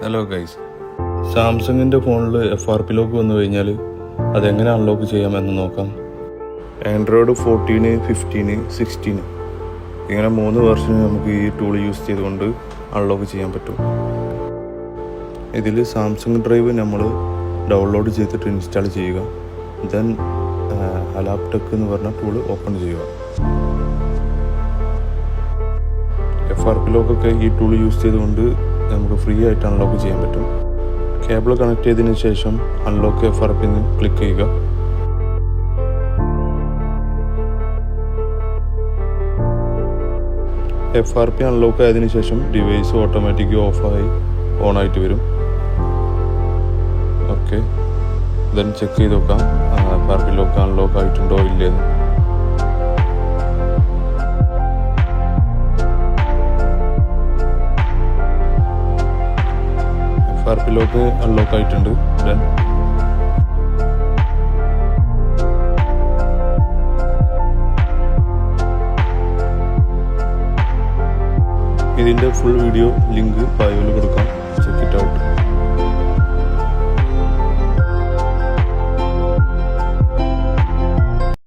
Hello guys, സാംസങ്ങിൻ്റെ ഫോണിൽ FRP lock വന്നു കഴിഞ്ഞാൽ അതെങ്ങനെ അൺലോക്ക് ചെയ്യാമെന്ന് നോക്കാം. ആൻഡ്രോയിഡ് 14, 15, 16 ഇങ്ങനെ 3 വെർഷന് നമുക്ക് ഈ ടൂൾ യൂസ് ചെയ്തുകൊണ്ട് അൺലോക്ക് ചെയ്യാൻ പറ്റും. ഇതിൽ സാംസങ് ഡ്രൈവ് നമ്മൾ ഡൗൺലോഡ് ചെയ്തിട്ട് ഇൻസ്റ്റാൾ ചെയ്യുക. ദെൻ അലാപ്ടെക് എന്ന് പറഞ്ഞ ടൂൾ ഓപ്പൺ ചെയ്യുക. FRP ലോക്കൊക്കെ ഈ ടൂൾ യൂസ് ചെയ്തുകൊണ്ട് നമുക്ക് ഫ്രീ ആയിട്ട് അൺലോക്ക് ചെയ്യാൻ പറ്റും. കേബിൾ കണക്ട് ചെയ്തതിന് ശേഷം അൺലോക്ക് FRP ക്ലിക്ക് ചെയ്യുക. FRP അൺലോക്ക് ആയതിനു ശേഷം ഡിവൈസ് ഓട്ടോമാറ്റിക് ഓൺ ആയിട്ട് വരും. ഓക്കെ, ദെൻ ചെക്ക് ചെയ്ത് നോക്കാം FRP ലോക്ക് അൺലോക്ക് ആയിട്ടുണ്ടോ ഇല്ലേന്ന്. FRP ലോക്ക് അൺലോക്ക് ആയിട്ടുണ്ട്. ദെൻ ഇതിൻ്റെ ഫുൾ വീഡിയോ ലിങ്ക് ബയോയിൽ കൊടുക്കാം. Check it out.